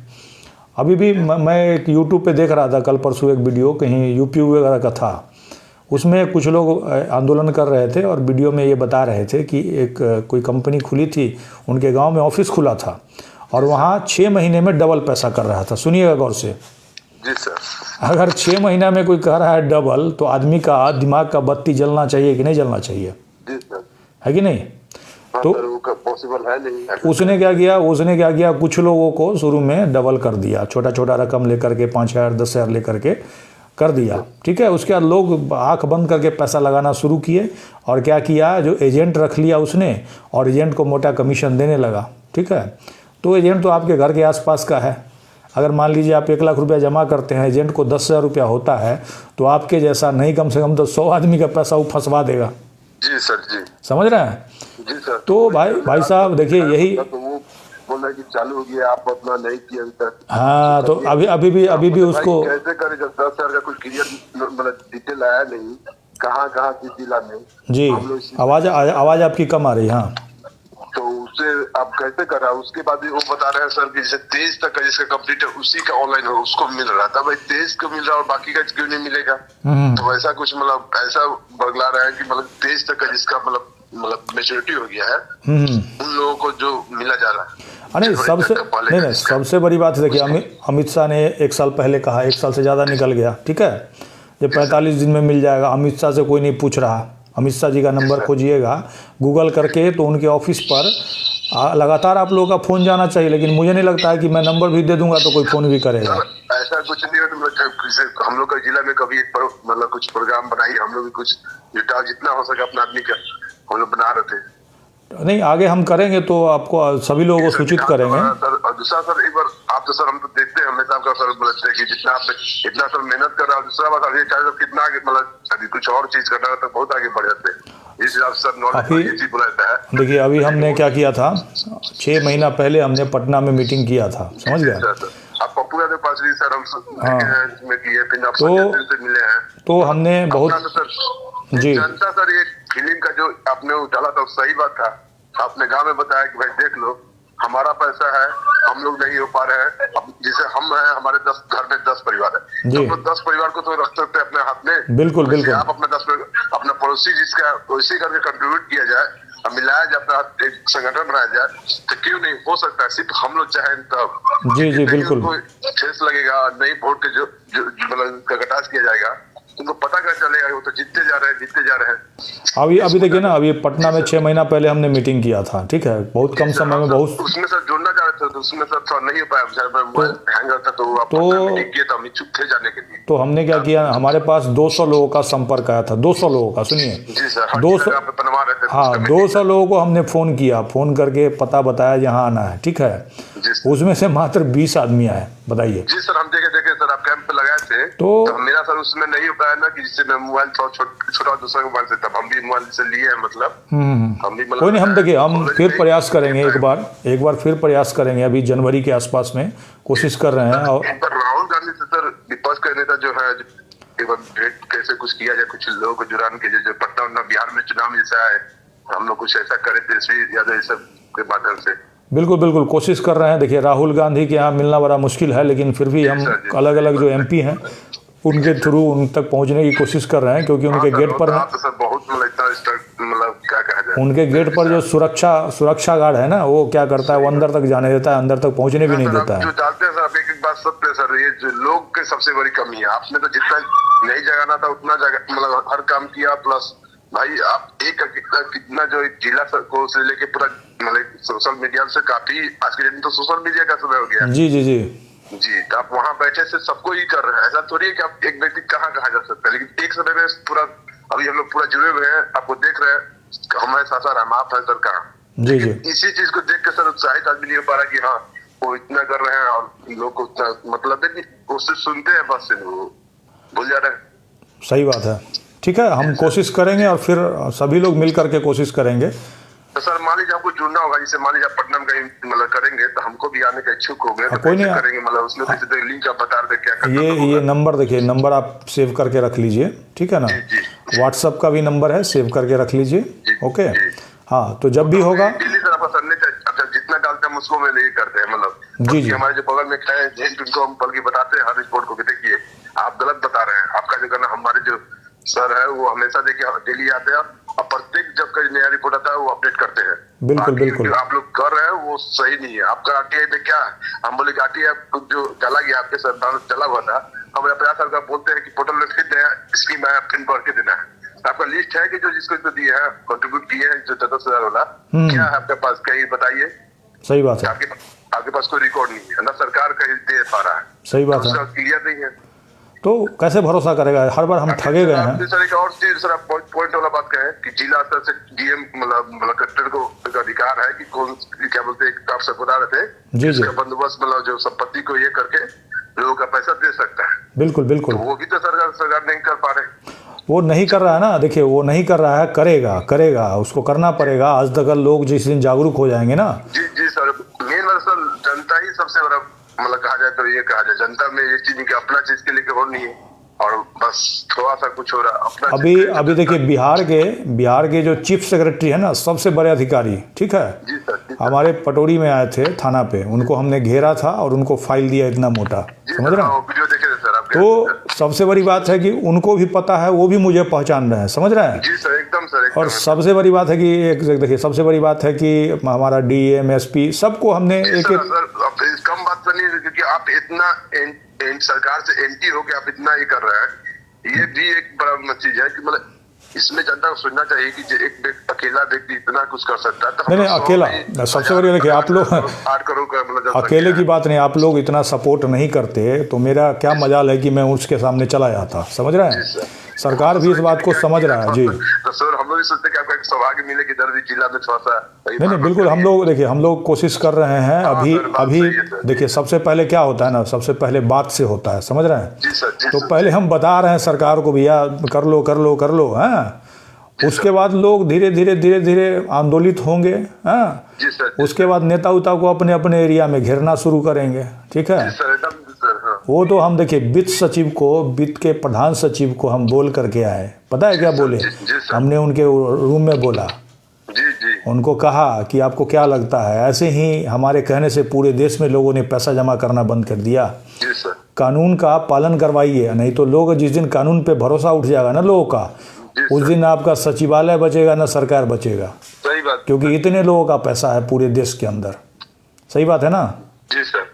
अभी भी मैं एक यूट्यूब पे देख रहा था कल परसों एक वीडियो, कहीं यूपी वगैरह का था, उसमें कुछ लोग आंदोलन कर रहे थे और वीडियो में ये बता रहे थे कि एक कोई कंपनी खुली थी, उनके गांव में ऑफिस खुला था और वहाँ 6 महीने में डबल पैसा कर रहा था। सुनिएगा गौर से। जी सर। अगर 6 महीना में कोई कह रहा है डबल, तो आदमी का दिमाग का बत्ती जलना चाहिए कि नहीं जलना चाहिए? जी सर। है कि नहीं? तो पॉसिबल है नहीं। उसने क्या किया, कुछ लोगों को शुरू में डबल कर दिया, छोटा छोटा रकम लेकर के 5,000 10,000 लेकर के कर दिया, ठीक है। उसके बाद लोग आंख बंद करके पैसा लगाना शुरू किए और क्या किया, जो एजेंट रख लिया उसने और एजेंट को मोटा कमीशन देने लगा, ठीक है। तो एजेंट तो आपके घर के आसपास का है। अगर मान लीजिए आप 1 लाख रुपया जमा करते हैं, एजेंट को 10,000 रुपया होता है, तो आपके जैसा नहीं कम से कम तो 100 आदमी का पैसा वो फंसवा देगा। जी सर जी। समझ रहे हैं? जी सर। तो भाई साहब देखिए यही तो वो बोल रहा है कि चालू हो गया, आप अपना नहीं किया अभी तक। हाँ, तो अभी भी उसको कैसे करें जब 10,000 का कुछ क्लियर मतलब डिटेल आया नहीं, कहाँ किस जिला में। जी, आवाज आपकी कम आ रही है। हाँ, तो उससे आप कैसे करा, उसके बाद भी वो बता रहे हैं सर कि जैसे 23 तक का जिसका कंप्लीट है उसी का ऑनलाइन हो उसको मिल रहा था। भाई 23 को मिल रहा है और बाकी का क्यों नहीं मिलेगा? तो ऐसा कुछ मतलब ऐसा बगला रहा है कि मतलब 23 तक का जिसका मतलब मेच्योरिटी हो गया है उन लोगों को जो मिला जा रहा है। अरे सबसे बड़ी बात है, देखिए अमित शाह ने 1 साल पहले कहा, 1 साल से ज़्यादा निकल गया, ठीक है, जब 45 दिन में मिल जाएगा। अमित शाह से कोई नहीं पूछ रहा। अमित शाह जी का नंबर खोजिएगा गूगल करके, तो उनके ऑफिस पर लगातार आप लोगों का फ़ोन जाना चाहिए, लेकिन मुझे नहीं लगता है कि मैं नंबर भी दे दूंगा तो कोई फ़ोन भी करेगा। ऐसा कुछ नहीं है। तो हम लोग का जिला में कभी मतलब कुछ प्रोग्राम बनाई, हम लोग भी कुछ जुटाव जितना हो सके अपना आदमी का हम लोग बना रहे थे। नहीं, आगे हम करेंगे तो आपको सभी लोगों को सूचित करेंगे। सर और दूसरा सर एक बार आप तो सर हम तो देखते हैं हमेशा आपका सर बोलते हैं कि जितना आप इतना सर मेहनत कर रहा है, दूसरा बात ये चाहे कितना आगे मतलब अभी कुछ और चीज करना तो बहुत आगे बढ़ जाते हैं। इस हिसाब से सर नॉलेज बुलाता है। देखिए अभी हमने क्या किया था, 6 महीना पहले हमने पटना में मीटिंग किया था, समझ गए? आप पप्पू यादव पास भी सर हम किए, फिर आप से मिले हैं, तो हमने बहुत जी जनता सर ये फिल्म का जो आपने उठाला था सही बात था। आपने गांव में बताया कि भाई देख लो हमारा पैसा है, हम लोग नहीं हो पा रहे हैं। अब जैसे हम हैं, हमारे 10 घर में 10 परिवार है, तो हम लोग 10 परिवार को तो रख सकते हैं अपने हाथ में। बिल्कुल बिल्कुल। आप अपना 10 अपना पड़ोसी जिसका वैसे करके कंट्रीब्यूट किया जाए और मिलाया जाए, अपना एक संगठन बनाया जाए, तो क्यों नहीं हो सकता है? सिर्फ हम लोग चाहें तब। जी बिल्कुल। ठेस लगेगा नहीं, वोट के जो मतलब कटास किया जाएगा, तुमको पता क्या चलेगा? वो तो जीतते जा रहे हैं। अभी देखिए ना, अभी पटना में 6 महीना पहले हमने मीटिंग किया था, ठीक है, बहुत कम समय में बहुत उसमें सर जुड़ना चाह रहे थे, तो उसमें सर थोड़ा नहीं हो पाया, मोबाइल हैंगर था, तो आप मीटिंग किए तो हम इच्छुक थे जाने के लिए। तो हमने क्या किया, हमारे पास 200 लोगों का संपर्क आया था, 200 लोगों का। सुनिए जी सर, 200 लोगों को हमने फ़ोन किया, फ़ोन करके पता बताया जहाँ आना है, ठीक है। उसमें से मात्र 20 आदमी आए, बताइए। जी सर, हम देखे सर आप कैंप पे लगाए थे, थे तो मेरा सर उसमें नहीं हो पाया ना कि जिससे मैं मोबाइल छोटा दूसरा मोबाइल से, तब हम भी मोबाइल से लिए हैं, मतलब हम भी कोई नहीं, हम देखिए हम फिर प्रयास करेंगे, एक बार फिर प्रयास करेंगे। अभी जनवरी के आसपास में कोशिश कर रहे हैं। और राहुल गांधी से सर विपक्ष का नेता जो है, भेंट कैसे कुछ किया जाए, कुछ लोगों को जुड़ाने के लिए, जो पटना उन्ना बिहार में चुनाव जैसा है, हम लोग कुछ ऐसा करें तेजस्वी यादव सब के माध्यम से। बिल्कुल बिल्कुल कोशिश कर रहे हैं। देखिए राहुल गांधी के यहाँ मिलना बड़ा मुश्किल है, लेकिन फिर भी हम अलग अलग जो एमपी हैं उनके थ्रू उन तक पहुंचने की कोशिश कर रहे हैं, क्योंकि उनके गेट पर उनके गेट पर जो सुरक्षा गार्ड है ना, वो क्या करता है, वो अंदर तक जाने देता है, अंदर तक पहुंचने भी नहीं देता है। जो जानते हैं सर, एक बात सत्य है सर, ये जो लोग की सबसे बड़ी कमी है। आपने तो जितना नहीं जगाना था उतना जगह, मतलब हर काम किया। प्लस भाई आप एक कितना जो जिला को से लेके पूरा, मतलब सोशल मीडिया से काफी, आज के दिन तो सोशल मीडिया का समय हो गया। जी जी जी जी, तो आप वहाँ बैठे से सबको ही कर रहे हैं। ऐसा थोड़ी है कि आप एक व्यक्ति कहाँ जा सकता है, लेकिन एक समय में पूरा, अभी हम लोग पूरा जुड़े हुए हैं, आपको देख रहे हैं, हमारे सासाराम आप है सर कहाँ। जी जी इसी चीज को देख के सर उत्साहित आदमी नहीं हो पा रहा कि हाँ वो इतना कर रहे हैं और लोग को उतना मतलब है कि उससे सुनते हैं, बस से वो भूल जा रहे हैं। सही बात है। ठीक है, हम कोशिश करेंगे और फिर सभी लोग मिल करके कोशिश करेंगे। तो सर मान लीजिए आपको जुड़ना होगा, जैसे मान लीजिए आप पटना में कहीं मतलब करेंगे, तो हमको भी आने का इच्छुक हो गए, तो कोई नहीं करेंगे, मतलब उसमें कैसे लिंक आप बता रहे क्या करना ये नंबर देखिए, नंबर आप सेव करके रख लीजिए, ठीक है ना। व्हाट्सएप का भी नंबर है, सेव करके रख लीजिए। ओके, हाँ, तो जब भी होगा जितना डालते हैं उसको में नहीं करते हैं, मतलब जी जी हमारे जो बगल में खड़े हैं उनको हम बल्कि बताते हैं हर रिपोर्ट को, देखिए आप गलत बता रहे हैं, आपका जो करना। हमारे जो सर है वो हमेशा देखिए डेली आते हैं और प्रत्येक जब कोई नया रिपोर्ट आता है वो अपडेट करते हैं। बिल्कुल बिल्कुल आप लोग कर रहे हैं वो सही नहीं है। आपका आरटीआई में क्या, हम बोले आरटीआई जो चला गया आपके सर चला हुआ था, हमारे प्रयास सरकार बोलते हैं कि पोर्टल में फिर नया स्कीम आया, प्रिंट भर के देना है। आपका लिस्ट है कि जो जिसको दिए हैं, कंट्रीब्यूट किए हैं, जो 10,000 वाला क्या है आपके पास, कहीं बताइए। सही बात है, आपके पास कोई रिकॉर्ड नहीं है ना, सरकार कहीं दे पा रहा है। सही बात है, क्लियर नहीं है तो कैसे भरोसा करेगा, हर बार हम ठगे गए हैं। सर एक और चीज सर, आप पॉइंट वाला बात कहें कि जिला स्तर से डीएम मतलब कलेक्टर को अधिकार है कि कौन क्या बोलते हैं, आप सब बता रहे थे जी जी, बंदोबस्त मतलब जो संपत्ति को ये करके लोगों का पैसा दे सकता है। बिल्कुल बिल्कुल, तो वो भी तो सरकार नहीं कर पा रहे, वो नहीं कर रहा है ना। देखिए वो नहीं कर रहा है, करेगा, उसको करना पड़ेगा। आज तक लोग जिस दिन जागरूक हो जाएंगे ना। जी जी सर, मेन सर जनता ही सबसे बड़ा, मतलब कहा जाए तो ये कहा जाए, जनता में ये चीज नहीं, अपना चीज के लिए हो नहीं है और बस थोड़ा सा कुछ हो रहा अपना। अभी देखिए बिहार के जो चीफ सेक्रेटरी है ना, सबसे बड़े अधिकारी, ठीक है, जी सर, हमारे पटोरी में आए थे थाना पे, उनको हमने घेरा था और उनको फाइल दिया इतना मोटा, समझ रहे हैं। वीडियो देखे थे सर आपके। तो सबसे बड़ी बात है कि उनको भी पता है, वो भी मुझे पहचान रहे हैं, समझ रहे हैं। जी सर, एकदम सर, एकदम। और सबसे बड़ी बात है कि देखिए सबसे बड़ी बात है कि हमारा डीएम एसपी सबको हमने एक कम बात तो नहीं है, क्योंकि आप इतना सरकार से एंटी हो के आप इतना ही कर रहे हैं, ये भी एक बड़ा चीज है कि मतलब इसमें जनता को सोचना चाहिए कि एक अकेला व्यक्ति इतना कुछ कर सकता है। तो नहीं अकेला, सबसे बड़ी देखिए आप लोग 8 करोड़ का मतलब अकेले की बात नहीं, आप लोग इतना सपोर्ट नहीं करते तो मेरा क्या मजाल है कि मैं उसके सामने चला जाता, समझ रहे हैं। सरकार भी इस बात को समझ रहा है। जी तो सर हम लोग भी सोचते हैं कि आपको एक सौभाग्य मिले कि दर्द जिला में थोड़ा सा नहीं बिल्कुल, हम लोग देखिए हम लोग कोशिश कर रहे हैं। अभी देखिए सबसे पहले क्या होता है ना, सबसे पहले बात से होता है, समझ रहे हैं। जी सर, जी तो सर। पहले हम बता रहे हैं सरकार को, भैया कर लो हैं, उसके बाद लोग धीरे धीरे आंदोलित होंगे, हाँ, जी सर। उसके बाद नेता उता को अपने अपने एरिया में घेरना शुरू करेंगे, ठीक है। वो तो हम देखिए वित्त के प्रधान सचिव को हम बोल करके आए, पता है क्या बोले, हमने उनके रूम में बोला, उनको कहा कि आपको क्या लगता है, ऐसे ही हमारे कहने से पूरे देश में लोगों ने पैसा जमा करना बंद कर दिया। कानून का पालन करवाइए, नहीं तो लोग जिस दिन कानून पे भरोसा उठ जाएगा ना लोगों का, उस दिन आपका सचिवालय बचेगा ना सरकार बचेगा। सही बात, क्योंकि इतने लोगों का पैसा है पूरे देश के अंदर, सही बात है ना। जी सर।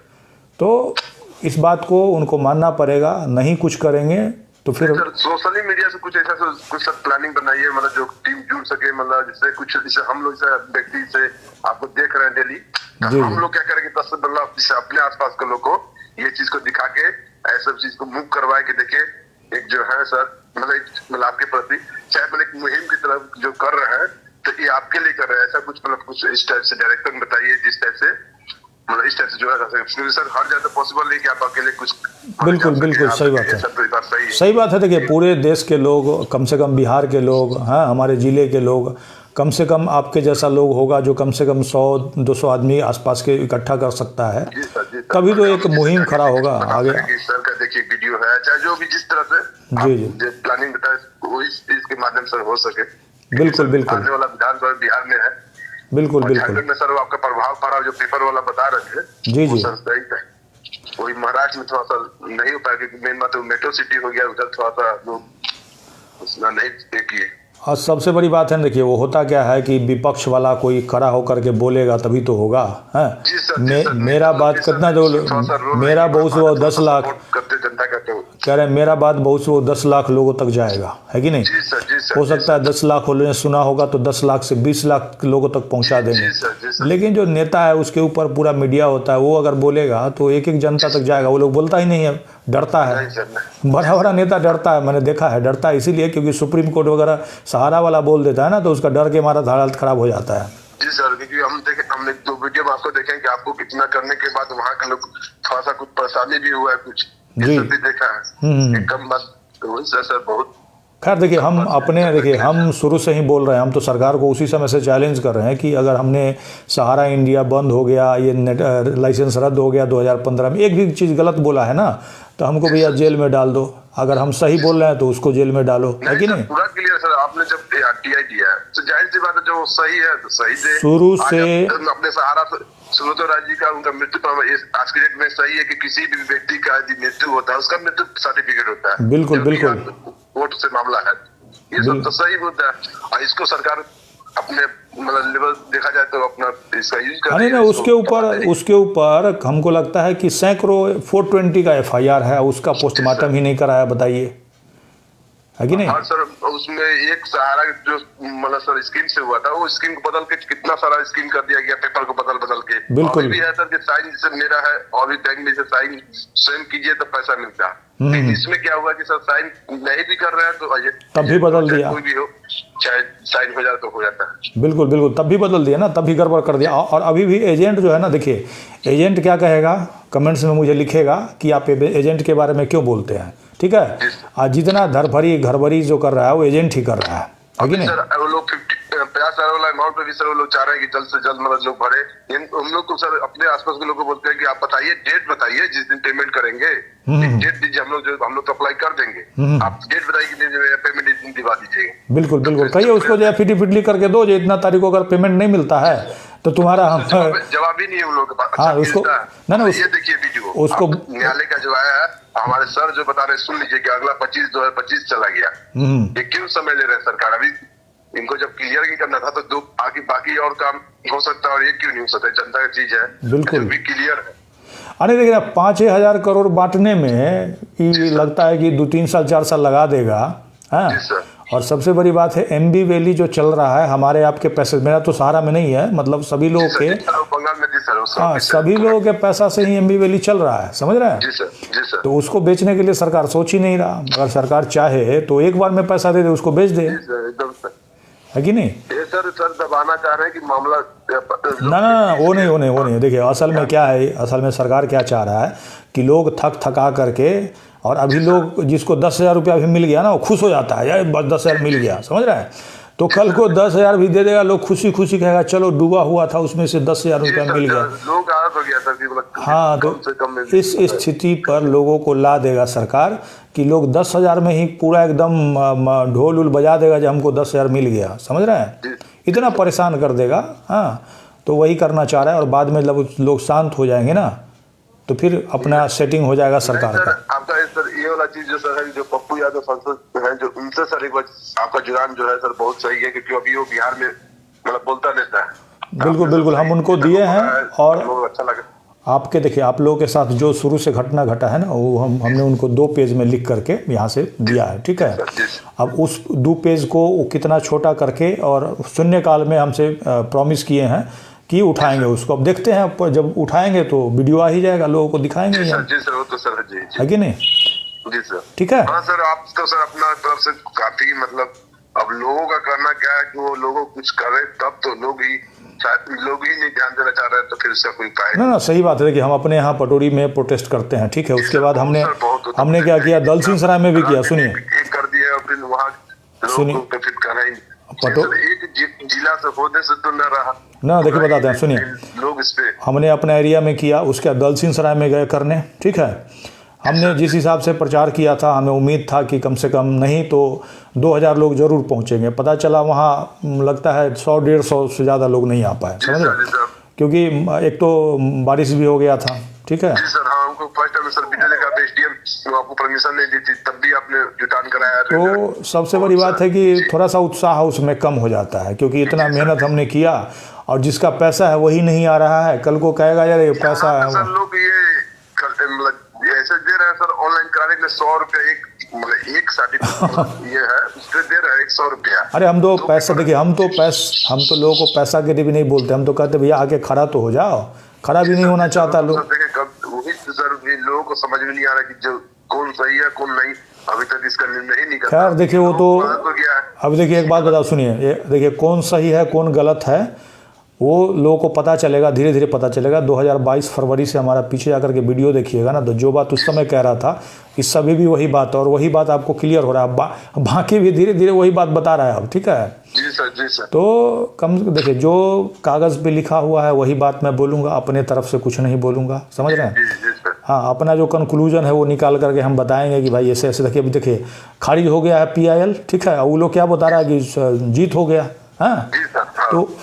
तो इस बात को उनको मानना पड़ेगा, नहीं कुछ करेंगे तो फिर सोशल मीडिया से कुछ ऐसा कुछ प्लानिंग बनाइए, मतलब जो टीम जुड़ सके, मतलब जिससे कुछ जैसे हम लोग व्यक्ति से आपको देख रहे हैं डेली, हम लोग क्या करेंगे 10 मतलब जैसे अपने आसपास के लोग को ये चीज को दिखा के ऐसा चीज को मूव करवाए कि देखे एक जो है सर मतलब आपके प्रति चाहे मतलब एक मुहिम की तरफ जो कर रहे हैं, तो ये आपके लिए कर रहे हैं, ऐसा कुछ मतलब कुछ इस टाइप से डायरेक्शन बताइए, जिस टाइप से मतलब इस टाइप से जो है सर हर जगह तो पॉसिबल नहीं कि आप अकेले कुछ बिल्कुल बिल्कुल सही बात है, सही बात है। देखिए पूरे देश के लोग, कम से कम बिहार के लोग, हाँ हमारे ज़िले के लोग, कम से कम आपके जैसा लोग होगा जो कम से कम 100-200 आदमी आसपास के इकट्ठा कर सकता है, तभी तो एक मुहिम खड़ा होगा आगे। सर का देखिए वीडियो है, चाहे जो भी जिस तरह से जी जी प्लानिंग बताए वो इस के माध्यम से हो सके। बिल्कुल बिल्कुल आने वाला विधानसभा बिहार में है, बिल्कुल बिल्कुल झारखंड में सर वो आपका प्रभाव पड़ा जो पेपर वाला बता रहे थे, जी वो जी सर सही है। वही महाराष्ट्र में थोड़ा सा नहीं हो पाया क्योंकि मेन बात मेट्रो सिटी हो गया, उधर थोड़ा सा लोग उतना नहीं किए। और सबसे बड़ी बात है ना, देखिए वो होता क्या है कि विपक्ष वाला कोई खड़ा होकर के बोलेगा तभी तो होगा, है। मेरा बात कितना जो मेरा बहुत से वो 10 लाख जनता का तो कह रहे हैं, मेरा बात बहुत से वो 10 लाख लोगों तक जाएगा, है कि नहीं। हो सकता है 10 लाख लोगों ने सुना होगा तो 10 लाख से 20 लाख लोगों तक पहुंचा देंगे। लेकिन जो नेता है उसके ऊपर पूरा मीडिया होता है, वो अगर बोलेगा तो एक एक जनता तक जाएगा। वो लोग बोलता ही नहीं है, डरता है, बड़ा बड़ा नेता डरता है, मैंने देखा है डरता है इसीलिए क्योंकि सुप्रीम कोर्ट वगैरह सहारा वाला बोल देता है ना, तो उसका डर के मारा हालत खराब हो जाता है। जी सर, क्योंकि हमने 2 वीडियो में आपको देखें कि आपको कितना करने के बाद वहाँ के लोग थोड़ा सा कुछ परेशानी भी हुआ है, कुछ जी भी देखा है, कम बात तो वही सर बहुत। खैर देखिए हम अपने, देखिए हम शुरू से ही बोल रहे हैं, हम तो सरकार को उसी समय से चैलेंज कर रहे हैं कि अगर हमने सहारा इंडिया बंद हो गया, ये नेट लाइसेंस रद्द हो गया 2015 में, एक भी चीज़ गलत बोला है ना तो हमको भैया जेल में डाल दो। अगर हम सही बोल रहे हैं तो उसको जेल में डालो, है कि नहीं। पूरा क्लियर सर, आपने जब टीआई दिया है तो जाहिर सी बात है जो सही है तो सही दे। शुरू से अपने सहारा सुब्रत राय जी का उनका मृत्यु आज के डेट में सही है कि किसी भी व्यक्ति का यदि मृत्यु होता है उसका मृत्यु सर्टिफिकेट होता है। बिल्कुल बिल्कुल कोर्ट से मामला है, ये सब तो सही होता है और इसको सरकार अपने मतलब लेवल देखा जाए तो अपना इसका यूज कर रही है। ना उसके ऊपर हमको लगता है कि सैकड़ों 420 का FIR है, उसका पोस्टमार्टम ही नहीं कराया, बताइए, है कि नहीं। हाँ सर, उसमें एक सहारा जो मतलब सर स्कीम से हुआ था, वो स्कीम को बदल के कितना सारा स्कीम कर दिया गया, पेपर को बदल के। बिल्कुल भी है सर कि साइन जैसे मेरा है और भी बैंक में से साइन स्वयं कीजिए तो पैसा मिलता है। इसमें क्या हुआ कि सर साइन नहीं भी कर रहे हैं तो तब भी बदल दिया, कोई भी हो चाहे साइन हो जाए तो हो जाता है। बिल्कुल बिल्कुल तब भी बदल दिया ना, तब भी गड़बड़ कर दिया। और अभी भी एजेंट जो है ना, देखिए एजेंट क्या कहेगा, कमेंट्स में मुझे लिखेगा कि आप एजेंट के बारे में क्यों बोलते हैं, ठीक है। आज जितना धरभरी घरभरी जो कर रहा है वो एजेंट ही कर रहा है कि नहीं। वो लोग 50,000 वाला अमाउंट पे भी सर वो लोग चाह रहे हैं कि जल्द से जल्द मतलब लोग भरे। हम लोग को सर अपने आसपास के लोग को बोलते हैं कि आप बताइए, डेट बताइए जिस दिन पेमेंट करेंगे, डेट दीजिए, हम लोग तो अप्लाई कर देंगे, आप डेट बताइए पेमेंट इस दिन दिवा दीजिएगा। बिल्कुल बिल्कुल कहिए उसको जो है फिटली करके दो, जो इतना तारीख को अगर पेमेंट नहीं मिलता है तो तुम्हारा जवाब ही नहीं है उन लोगों के पास। हाँ उसको ना ये देखिए वीडियो उसको न्यायालय का जो आया है, हमारे सर जो बता रहे सुन लीजिए कि अगला 2025 चला गया। ये क्यों समय ले रहे हैं सरकार, अभी इनको जब क्लियर नहीं करना था तो बाकी और काम हो सकता है और ये क्यों नहीं हो सकता, जनता की चीज है बिल्कुल भी क्लियर है। अरे देखिए 5,000 करोड़ बांटने में ये लगता है कि 2-3 साल 4 साल लगा देगा, हाँ। और सबसे बड़ी बात है MB वैली जो चल रहा है हमारे आपके पैसे, मेरा तो सहारा में नहीं है, मतलब सभी लोगों के, हाँ सभी लोगों के पैसा से ही MB वैली चल रहा है, समझ रहे हैं। तो उसको बेचने के लिए सरकार सोच ही नहीं रहा। अगर सरकार चाहे तो एक बार में पैसा दे दे, उसको बेच दे, है कि नहीं। सर दबाना चाह रहे हैं कि मामला ना वो नहीं। देखिए असल में क्या है, असल में सरकार क्या चाह रहा है कि लोग थका करके, और अभी लोग जिसको 10,000 रुपया भी मिल गया ना वो खुश हो जाता है, यार बस 10,000 मिल गया, समझ रहे हैं। तो कल को 10,000 भी दे देगा, लोग खुशी कहेगा चलो डूबा हुआ था उसमें से 10,000 रुपया मिल गया। लोग आदत हो गया सर। हाँ तो इस स्थिति पर लोगों को ला देगा सरकार कि लोग 10,000 में ही पूरा एकदम ढोल उल बजा देगा जब हमको 10,000 मिल गया, समझ रहे हैं, इतना परेशान कर देगा। हाँ तो वही करना चाह रहा है, और बाद में जब लोग शांत हो जाएंगे ना तो फिर अपना सेटिंग हो जाएगा सरकार का। आपका सर ये वाला चीज जो सर है, जो पप्पू यादव सांसद है, जो उनसे सर एक बार आपका जुड़ान जो है सर बहुत सही है, क्योंकि अभी वो बिहार में मतलब बोलता रहता है। बिल्कुल हम उनको दिए हैं, और अच्छा लगा आपके देखिए आप लोगों के साथ जो शुरू से घटना घटा है ना, वो हमने उनको 2 पेज में लिख करके यहाँ से दिया है, ठीक है। अब उस 2 पेज को कितना छोटा करके और शून्यकाल में हमसे प्रॉमिस किए हैं कि उठाएंगे उसको। अब देखते हैं, पर जब उठाएंगे तो वीडियो आ ही जाएगा, लोगों को दिखाएंगे। जी सर वो तो सर जी है कि नहीं। जी सर ठीक है। हाँ सर, आप तो सर अपना तरफ से काफी मतलब अब लोगों का करना क्या है कि वो लोगों कुछ करे तब तो लोग ही शायद लोग ही नहीं ध्यान देना चाह रहे हैं, तो फिर इसका कोई उपाय ना सही बात है कि हम अपने यहाँ पटोरी में प्रोटेस्ट करते हैं, ठीक है। उसके बाद हमने क्या किया, दलसिंह सराय में भी किया। सुनिए कर दिया, और फिर वहाँ लोगों को फिर करना ही एक जिला से होने से तो न रहा ना। देखिए बताते हैं, सुनिए, लोग इस पे हमने अपने एरिया में किया, उसके बाद दलसिंह सराय में गए करने, ठीक है। हमने जिस हिसाब से प्रचार किया था, हमें उम्मीद था कि कम से कम नहीं तो 2000 लोग जरूर पहुंचेंगे। पता चला वहाँ लगता है 100-150 से ज़्यादा लोग नहीं आ पाए, समझ रहे, क्योंकि एक तो बारिश भी हो गया था, ठीक है। जी सर, हाँ, हमको फर्स्ट टाइम सर बिजली का एसडीएम आपको परमिशन नहीं दी थी, तब भी आपने जुटान कराया। तो सबसे बड़ी बात है कि थोड़ा सा उत्साह उसमें कम हो जाता है, क्योंकि इतना मेहनत हमने किया और जिसका पैसा है वही नहीं आ रहा है। कल को कहेगा यार ये पैसा है, सर लोग ये ऐसे दे रहे हैं सर, ऑनलाइन कराने के लिए 100 रुपये एक सर्टिफिकेट ये है, उस पर दे रहे हैं 100 रुपया। अरे हम तो पैसा, देखिए हम तो लोगों को पैसा के लिए भी नहीं बोलते, हम तो कहते भैया आके खड़ा तो हो जाओ। खड़ा भी नहीं होना चाहता लोग। वही सर, लोगों को समझ में नहीं आ रहा कि जो कौन सही है कौन नहीं, अभी तक इसका निर्णय ही नहीं करता। खैर देखिए वो तो अब देखिए एक बात बताओ, सुनिए, देखिए कौन सही है कौन गलत है वो लोगों को पता चलेगा, धीरे धीरे पता चलेगा। 2022 फरवरी से हमारा पीछे जाकर के वीडियो देखिएगा ना, तो जो बात उस समय कह रहा था इस समय भी वही बात है, और वही बात आपको क्लियर हो रहा है। बाकी भी धीरे धीरे वही बात बता रहा है अब, ठीक है। जी सर, जी सर। तो कम देखिए जो कागज़ पे लिखा हुआ है वही बात मैं बोलूँगा, अपने तरफ से कुछ नहीं बोलूँगा, समझ रहे हैं। हाँ, अपना जो कंक्लूजन है वो निकाल करके हम बताएंगे कि भाई ऐसे ऐसे। देखिए अभी देखिए खारिज हो गया है PIL, ठीक है, वो लोग क्या बता रहा है कि जीत हो गया। हाँ,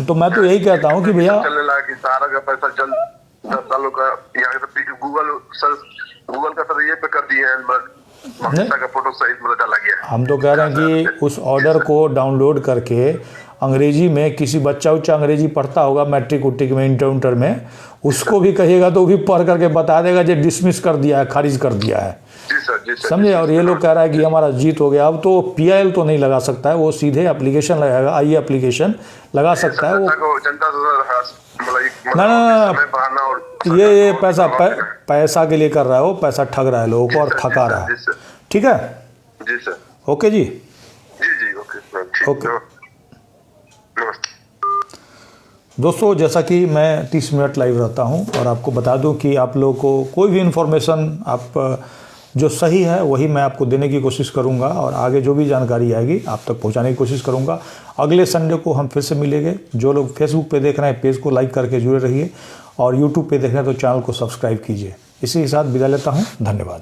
तो मैं तो यही कहता हूँ कि भैया चलने लगा कि सारा का पैसा जल्द 10 सालों का यहाँ गूगल का सर ये पे कर दिए हैं, का फोटो सहित मतलब डाला गया। हम तो कह रहे हैं कि उस ऑर्डर को डाउनलोड करके अंग्रेजी में, किसी बच्चा उच्चा अंग्रेजी पढ़ता होगा मैट्रिक उट्रिक में, इंटर में, उसको भी कहिएगा तो वो भी पढ़ करके बता देगा जो डिसमिस कर दिया है, खारिज कर दिया है, समझे। और ये लोग कह रहा है कि हमारा जीत हो गया। अब तो PIL तो नहीं लगा सकता है, वो सीधे एप्लीकेशन लगाएगा, आई एप्लीकेशन लगा सकता है वो। ना ये पैसा के लिए कर रहा है वो, पैसा ठग रहा है लोगों को और थका रहा है, ठीक है। जी सर, ओके जी, जी ओके। दोस्तों जैसा कि मैं 30 मिनट लाइव रहता हूं, और आपको बता दूं कि आप लोगों को कोई भी इन्फॉर्मेशन आप जो सही है वही मैं आपको देने की कोशिश करूंगा, और आगे जो भी जानकारी आएगी आप तक पहुंचाने की कोशिश करूंगा। अगले संडे को हम फिर से मिलेंगे। जो लोग फेसबुक पे देख रहे हैं पेज को लाइक करके जुड़े रहिए, और यूट्यूब पे देख रहे हैं तो चैनल को सब्सक्राइब कीजिए। इसी के साथ विदा लेता हूँ, धन्यवाद।